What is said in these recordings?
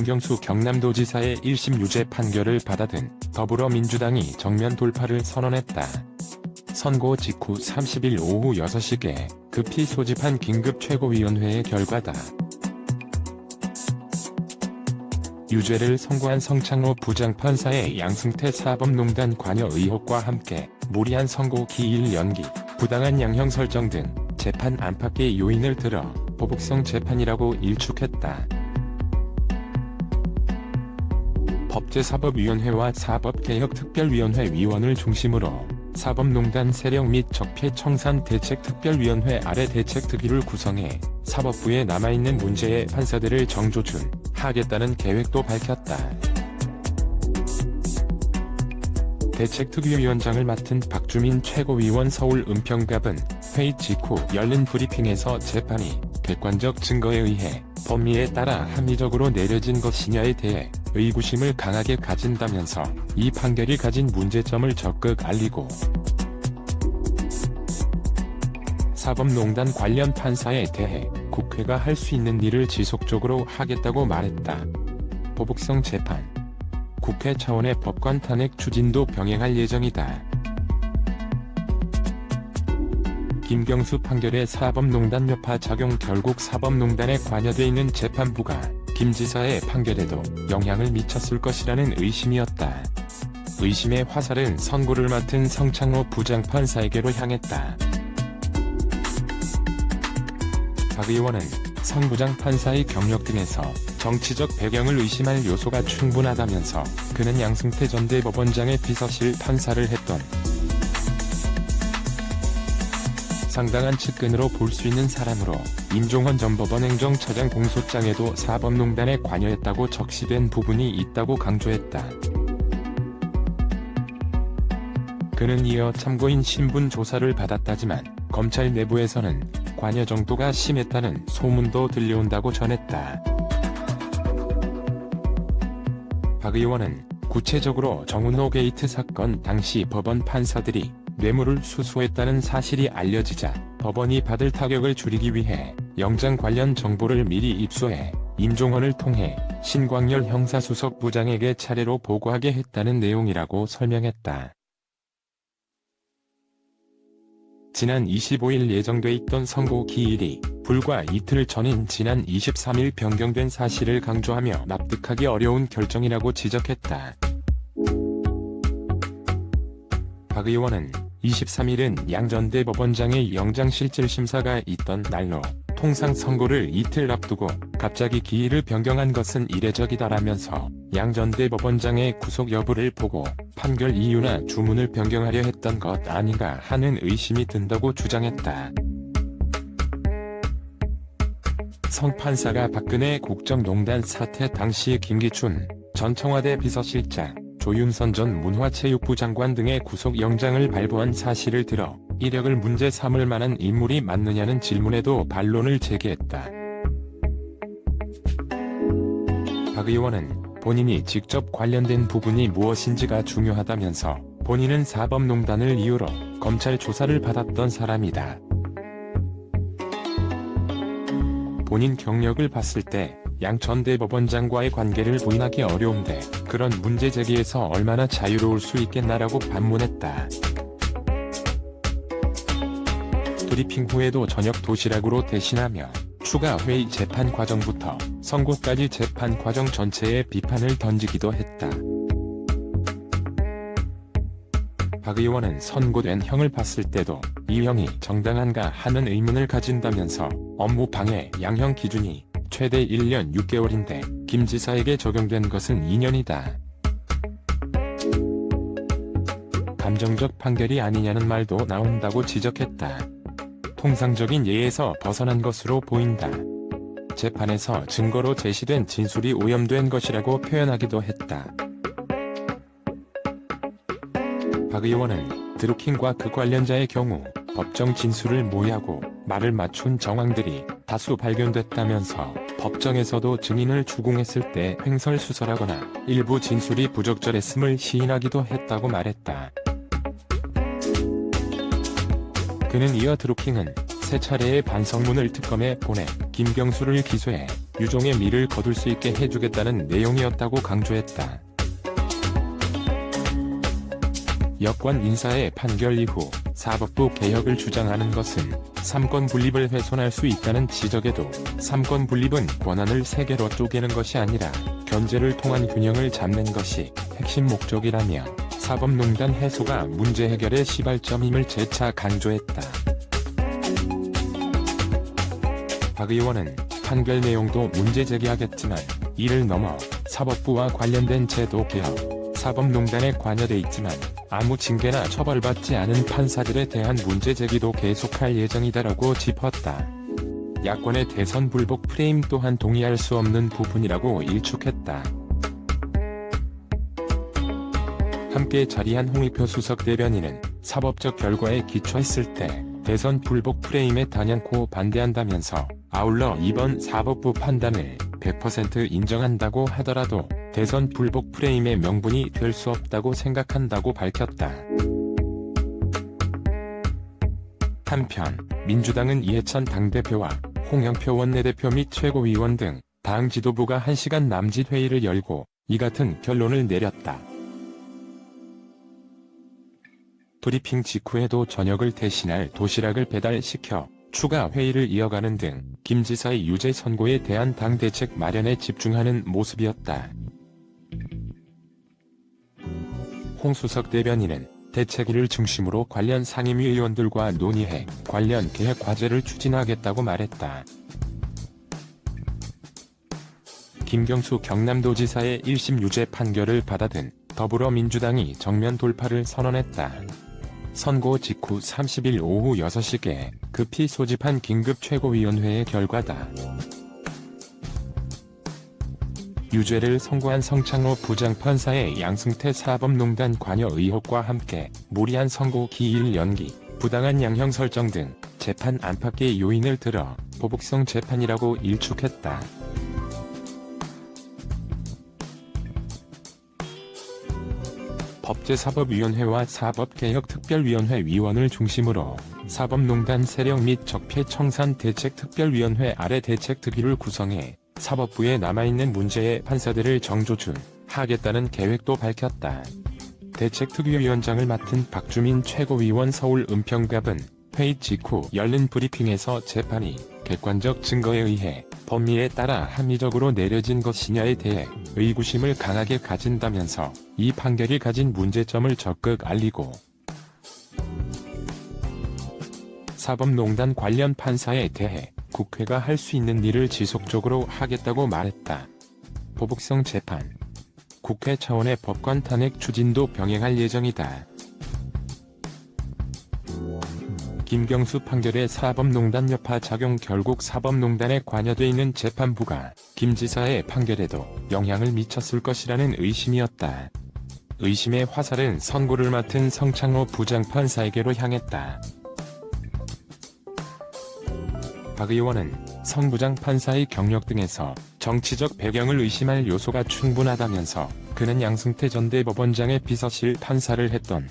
김경수 경남도지사의 1심 유죄 판결을 받아든 더불어민주당이 정면 돌파를 선언했다. 선고 직후 30일 오후 6시께 급히 소집한 긴급최고위원회의 결과다. 유죄를 선고한 성창호 부장판사의 양승태 사법농단 관여 의혹과 함께 무리한 선고 기일 연기, 부당한 양형 설정 등 재판 안팎의 요인을 들어 보복성 재판이라고 일축했다. 법제사법위원회와 사법개혁특별위원회 위원을 중심으로 사법농단 세력 및 적폐청산 대책특별위원회 아래 대책특위를 구성해 사법부에 남아있는 문제의 판사들을 정조준하겠다는 계획도 밝혔다. 대책특위위원장을 맡은 박주민 최고위원 서울 은평갑은 회의 직후 열린 브리핑에서 재판이 객관적 증거에 의해 법리에 따라 합리적으로 내려진 것이냐에 대해 의구심을 강하게 가진다면서 이 판결이 가진 문제점을 적극 알리고 사법농단 관련 판사에 대해 국회가 할 수 있는 일을 지속적으로 하겠다고 말했다. 보복성 재판. 국회 차원의 법관 탄핵 추진도 병행할 예정이다. 김경수 판결의 사법농단 여파 작용. 결국 사법농단에 관여돼 있는 재판부가 김 지사의 판결에도 영향을 미쳤을 것이라는 의심이었다. 의심의 화살은 선고를 맡은 성창호 부장판사에게로 향했다. 박 의원은 성 부장판사의 경력 등에서 정치적 배경을 의심할 요소가 충분하다면서 그는 양승태 전 대법원장의 비서실 판사를 했던 상당한 측근으로 볼 수 있는 사람으로 임종헌 전 법원 행정처장 공소장에도 사법농단에 관여했다고 적시된 부분이 있다고 강조했다. 그는 이어 참고인 신분 조사를 받았다지만 검찰 내부에서는 관여 정도가 심했다는 소문도 들려온다고 전했다. 박 의원은 구체적으로 정은호 게이트 사건 당시 법원 판사들이 뇌물을 수수했다는 사실이 알려지자 법원이 받을 타격을 줄이기 위해 영장 관련 정보를 미리 입수해 임종헌을 통해 신광열 형사수석 부장에게 차례로 보고하게 했다는 내용이라고 설명했다. 지난 25일 예정돼 있던 선고 기일이 불과 이틀 전인 지난 23일 변경된 사실을 강조하며 납득하기 어려운 결정이라고 지적했다. 박 의원은 23일은 양 전 대법원장의 영장실질심사가 있던 날로 통상 선고를 이틀 앞두고 갑자기 기일을 변경한 것은 이례적이다라면서 양 전 대법원장의 구속 여부를 보고 판결 이유나 주문을 변경하려 했던 것 아닌가 하는 의심이 든다고 주장했다. 성 판사가 박근혜 국정농단 사태 당시 김기춘 전 청와대 비서실장, 조윤선 전 문화체육부 장관 등의 구속영장을 발부한 사실을 들어 이력을 문제 삼을 만한 인물이 맞느냐는 질문에도 반론을 제기했다. 박 의원은 본인이 직접 관련된 부분이 무엇인지가 중요하다면서 본인은 사법농단을 이유로 검찰 조사를 받았던 사람이다. 본인 경력을 봤을 때 양 전 대법원장과의 관계를 부인하기 어려운데 그런 문제 제기에서 얼마나 자유로울 수 있겠나라고 반문했다. 브리핑 후에도 저녁 도시락으로 대신하며 추가 회의 재판 과정부터 선고까지 재판 과정 전체에 비판을 던지기도 했다. 박 의원은 선고된 형을 봤을 때도 이 형이 정당한가 하는 의문을 가진다면서 업무 방해 양형 기준이 최대 1년 6개월인데 김 지사에게 적용된 것은 2년이다. 감정적 판결이 아니냐는 말도 나온다고 지적했다. 통상적인 예에서 벗어난 것으로 보인다. 재판에서 증거로 제시된 진술이 오염된 것이라고 표현하기도 했다. 박 의원은 드루킹과 그 관련자의 경우 법정 진술을 모의하고 말을 맞춘 정황들이 다수 발견됐다면서 법정에서도 증인을 추궁했을 때 횡설수설하거나 일부 진술이 부적절했음을 시인하기도 했다고 말했다. 그는 이어 드루킹은 세 차례의 반성문을 특검에 보내 김경수를 기소해 유종의 미를 거둘 수 있게 해주겠다는 내용이었다고 강조했다. 여권 인사의 판결 이후 사법부 개혁을 주장하는 것은 삼권 분립을 훼손할 수 있다는 지적에도 삼권 분립은 권한을 세 개로 쪼개는 것이 아니라 견제를 통한 균형을 잡는 것이 핵심 목적이라며 사법농단 해소가 문제 해결의 시발점임을 재차 강조했다. 박 의원은 판결 내용도 문제 제기하겠지만 이를 넘어 사법부와 관련된 제도 개혁, 사법농단에 관여돼 있지만 아무 징계나 처벌받지 않은 판사들에 대한 문제 제기도 계속할 예정이다라고 짚었다. 야권의 대선 불복 프레임 또한 동의할 수 없는 부분이라고 일축했다. 함께 자리한 홍익표 수석 대변인은 사법적 결과에 기초했을 때 대선 불복 프레임에 단연코 반대한다면서 아울러 이번 사법부 판단을 100% 인정한다고 하더라도 대선 불복 프레임의 명분이 될 수 없다고 생각한다고 밝혔다. 한편 민주당은 이해찬 당대표와 홍영표 원내대표 및 최고위원 등 당 지도부가 1시간 남짓 회의를 열고 이 같은 결론을 내렸다. 브리핑 직후에도 저녁을 대신할 도시락을 배달시켜 추가 회의를 이어가는 등 김 지사의 유죄 선고에 대한 당 대책 마련에 집중하는 모습이었다. 홍 수석 대변인은 대책위를 중심으로 관련 상임위 의원들과 논의해 관련 계획 과제를 추진하겠다고 말했다. 김경수 경남도지사의 1심 유죄 판결을 받아든 더불어민주당이 정면 돌파를 선언했다. 선고 직후 30일 오후 6시께 급히 소집한 긴급 최고위원회의 결과다. 유죄를 선고한 성창로 부장판사의 양승태 사법농단 관여 의혹과 함께 무리한 선고 기일 연기, 부당한 양형 설정 등 재판 안팎의 요인을 들어 보복성 재판이라고 일축했다. 법제사법위원회와 사법개혁특별위원회 위원을 중심으로 사법농단 세력 및 적폐청산 대책특별위원회 아래 대책특위를 구성해 사법부에 남아있는 문제의 판사들을 정조준하겠다는 계획도 밝혔다. 대책특위위원장을 맡은 박주민 최고위원 서울 은평갑은 회의 직후 열린 브리핑에서 재판이 객관적 증거에 의해 법리에 따라 합리적으로 내려진 것이냐에 대해 의구심을 강하게 가진다면서 이 판결이 가진 문제점을 적극 알리고 사법농단 관련 판사에 대해 국회가 할 수 있는 일을 지속적으로 하겠다고 말했다. 보복성 재판, 국회 차원의 법관 탄핵 추진도 병행할 예정이다. 김경수 판결의 사법농단 여파 작용 결국 사법농단에 관여돼 있는 재판부가 김 지사의 판결에도 영향을 미쳤을 것이라는 의심이었다. 의심의 화살은 선고를 맡은 성창로 부장판사에게로 향했다. 박 의원은 성 부장판사의 경력 등에서 정치적 배경을 의심할 요소가 충분하다면서 그는 양승태 전 대법원장의 비서실 판사를 했던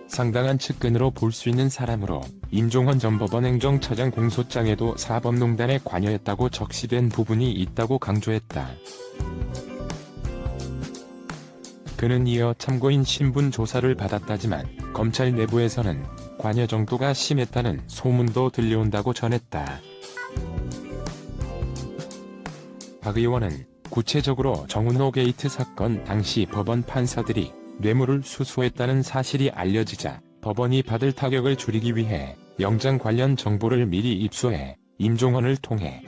상당한 측근으로 볼 수 있는 사람으로 임종헌 전 법원 행정처장 공소장에도 사법농단에 관여했다고 적시된 부분이 있다고 강조했다. 그는 이어 참고인 신분 조사를 받았다지만 검찰 내부에서는 관여 정도가 심했다는 소문도 들려온다고 전했다. 박 의원은 구체적으로 정은호 게이트 사건 당시 법원 판사들이 뇌물을 수수했다는 사실이 알려지자 법원이 받을 타격을 줄이기 위해 영장 관련 정보를 미리 입수해 임종헌을 통해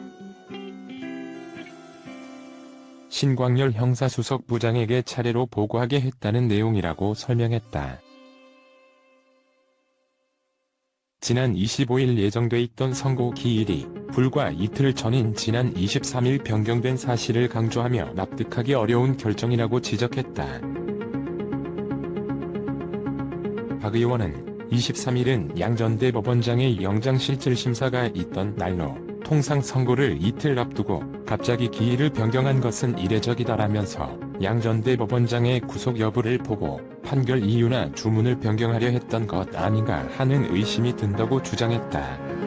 신광열 형사수석 부장에게 차례로 보고하게 했다는 내용이라고 설명했다. 지난 25일 예정돼 있던 선고 기일이 불과 이틀 전인 지난 23일 변경된 사실을 강조하며 납득하기 어려운 결정이라고 지적했다. 박 의원은 23일은 양 전 대법원장의 영장실질심사가 있던 날로 통상 선고를 이틀 앞두고 갑자기 기일을 변경한 것은 이례적이다라면서 양 전 대법원장의 구속 여부를 보고 판결 이유나 주문을 변경하려 했던 것 아닌가 하는 의심이 든다고 주장했다.